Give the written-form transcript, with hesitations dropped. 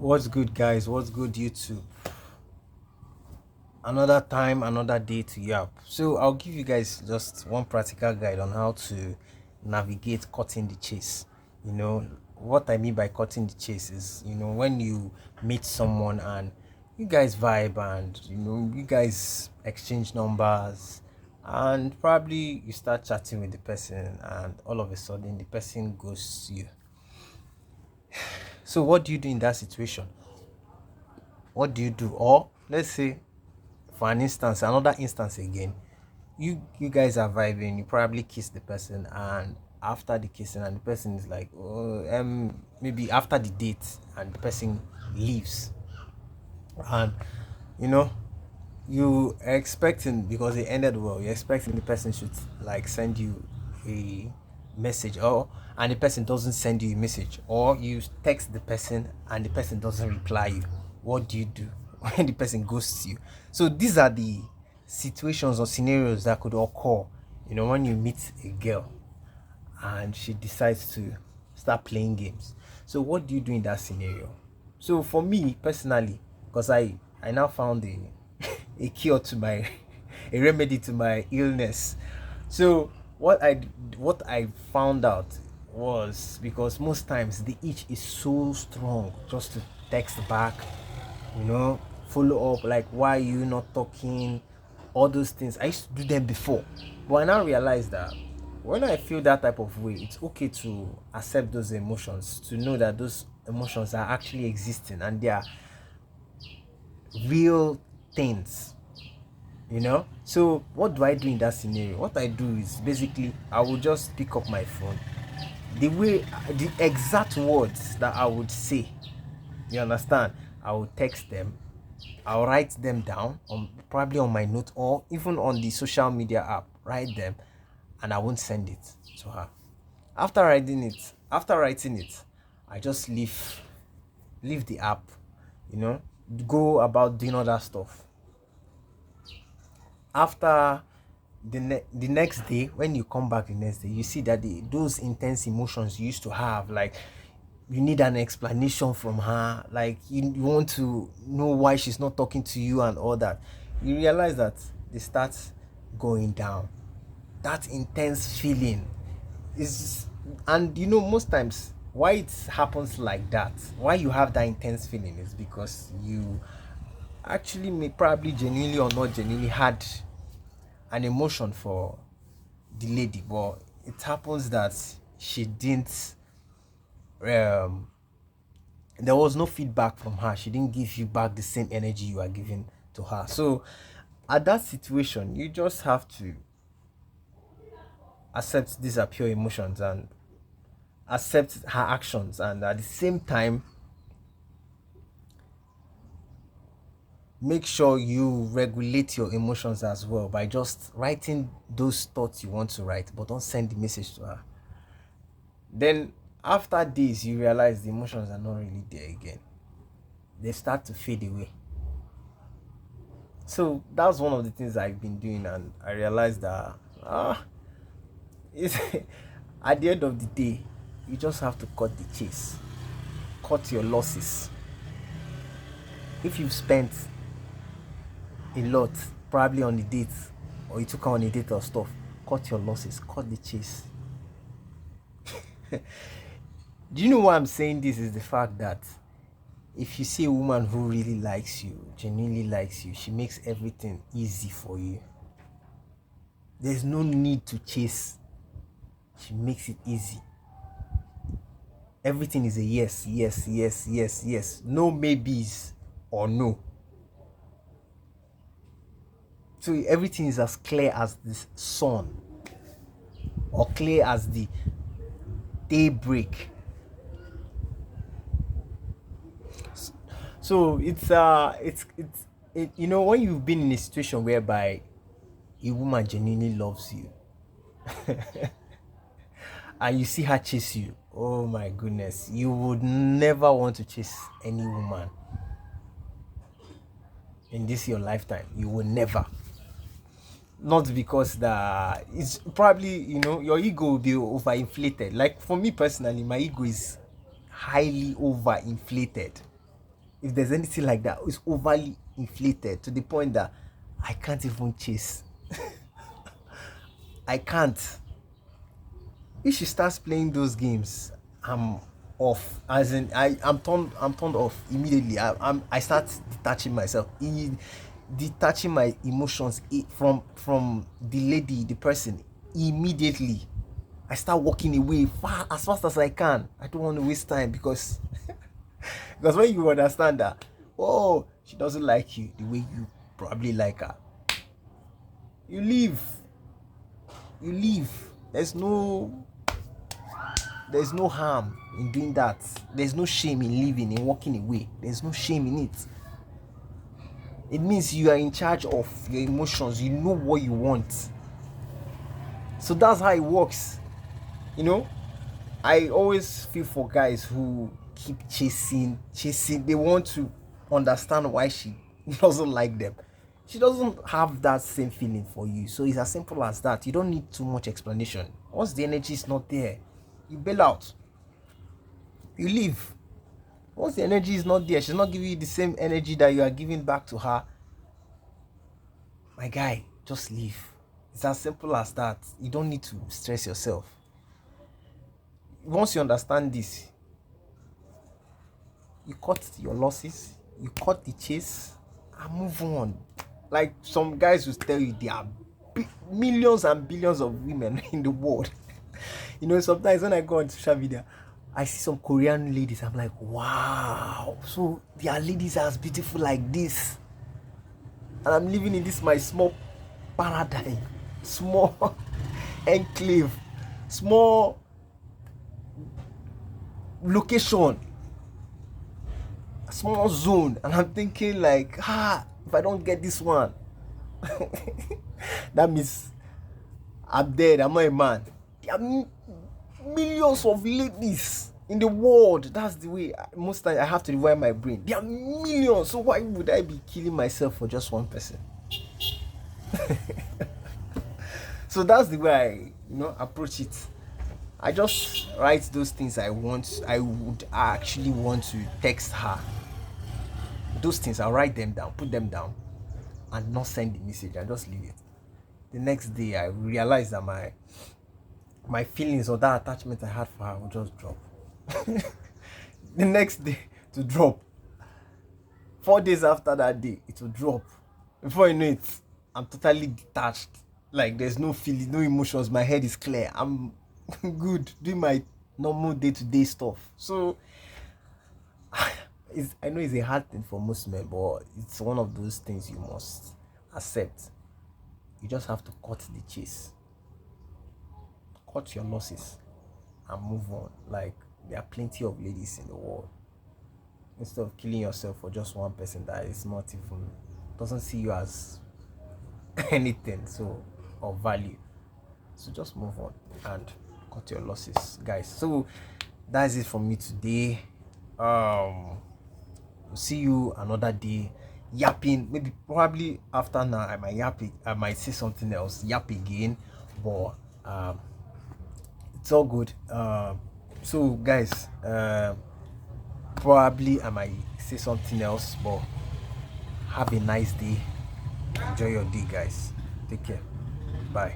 What's good, guys? What's good, YouTube? Another time, another day to yap. So, I'll give you guys just one practical guide on how to navigate cutting the chase. You know, what I mean by cutting the chase is, when you meet someone and you guys vibe and, you guys exchange numbers and probably you start chatting with the person and all of a sudden the person ghosts you. So, what do you do in that situation? What do you do? Or let's say, for an instance, another instance again, you guys are vibing, you probably kiss the person, and after the kissing and the person is like, oh, maybe after the date and the person leaves, and you know you are expecting, because it ended well, you're expecting the person should like send you a message, or and the person doesn't send you a message, or you text the person and the person doesn't reply you. What do you do when the person ghosts you? So these are the situations or scenarios that could occur, when you meet a girl and she decides to start playing games. So what do you do in that scenario? So for me personally, because I now found a a cure to my a remedy to my illness. So what I found out was, because most times the itch is so strong just to text back, you know, follow up, like why are you not talking, all those things. I used to do them before, but I now realize that when I feel that type of way, it's okay to accept those emotions, to know that those emotions are actually existing and they are real things, So what do I do in that scenario? What I do is basically I will just pick up my phone, the exact words that I would say, you understand, I will text them, I'll write them down on, probably on my note, or even on the social media app, write them, and I won't send it to her. After writing it, I just leave the app, you know go about doing other stuff. After the next day, when you come back the next day, you see that those intense emotions you used to have, like you need an explanation from her, like you want to know why she's not talking to you and all that, you realize that they start going down. That intense feeling is, and most times why it happens like that, why you have that intense feeling, is because you actually may probably genuinely or not genuinely had an emotion for the lady, but it happens that she didn't, um there was no feedback from her. She didn't give you back the same energy you are giving to her. So at that situation, you just have to accept these are pure emotions and accept her actions, and at the same time make sure you regulate your emotions as well by just writing those thoughts you want to write, but don't send the message to her. Then after days, you realize the emotions are not really there again. They start to fade away. So that's one of the things I've been doing, and I realized that it's at the end of the day, you just have to cut the chase, cut your losses. If you've spent a lot probably on the date, or you took her on a date or stuff, cut your losses, cut the chase. Do you know why I'm saying this? Is the fact that if you see a woman who really likes you, genuinely likes you, she makes everything easy for you. There's no need to chase. She makes it easy. Everything is a yes, yes, yes, yes, yes. No maybes or no. So everything is as clear as the sun, or clear as the daybreak. So when you've been in a situation whereby a woman genuinely loves you and you see her chase you, oh my goodness, you would never want to chase any woman in this your lifetime. You will never. Not because that it's probably, your ego will be overinflated. Like for me personally, my ego is highly overinflated. if there's anything like that, it's overly inflated to the point that I can't even chase. I can't. If she starts playing those games, I'm off. As in, I'm turned off immediately. I start detaching myself, detaching my emotions from the lady, the person, immediately. I start walking away as fast as I can. I don't want to waste time because because when you understand that, oh, she doesn't like you the way you probably like her, you leave. You leave. There's no harm in doing that. There's no shame in leaving and walking away. There's no shame in it. It means you are in charge of your emotions. You know what you want. So that's how it works. You know, I always feel for guys who keep chasing. They want to understand why she doesn't like them. She doesn't have that same feeling for you. So it's as simple as that. You don't need too much explanation. Once the energy is not there, you bail out. You leave. Once the energy is not there, she's not giving you the same energy that you are giving back to her. My guy, just leave. It's as simple as that. You don't need to stress yourself. Once you understand this, you cut your losses, you cut the chase, and move on. Like some guys will tell you there are millions and billions of women in the world. You know, sometimes when I go on social media, I see some Korean ladies. I'm like, wow. So there are ladies as beautiful like this. And I'm living in this my small paradigm, small enclave, small location, small zone. And I'm thinking like, if I don't get this one, that means I'm dead. I'm not a man. There are millions of ladies in the world. That's the way most times I have to rewire my brain. There are millions. So why would I be killing myself for just one person? So that's the way I approach it. I just write those things I would actually want to text her. Those things, I'll write them down, put them down, and not send the message and just leave it. The next day I realized that my feelings or that attachment I had for her would just drop. The next day to drop. 4 days after that day, it will drop. Before you know it, I'm totally detached. Like there's no feeling, no emotions. My head is clear. I'm good doing my normal day-to-day stuff. So I know it's a hard thing for most men, but it's one of those things you must accept. You just have to cut the chase, cut your losses, and move on. Like there are plenty of ladies in the world. Instead of killing yourself for just one person that is not even doesn't see you as anything of value. So just move on and cut your losses, guys. So that's it from me today. We'll see you another day. Yapping, maybe probably after now I might say something else, yap again, but it's all good. So guys, probably I might say something else, but have a nice day. Enjoy your day, guys. Take care. Bye.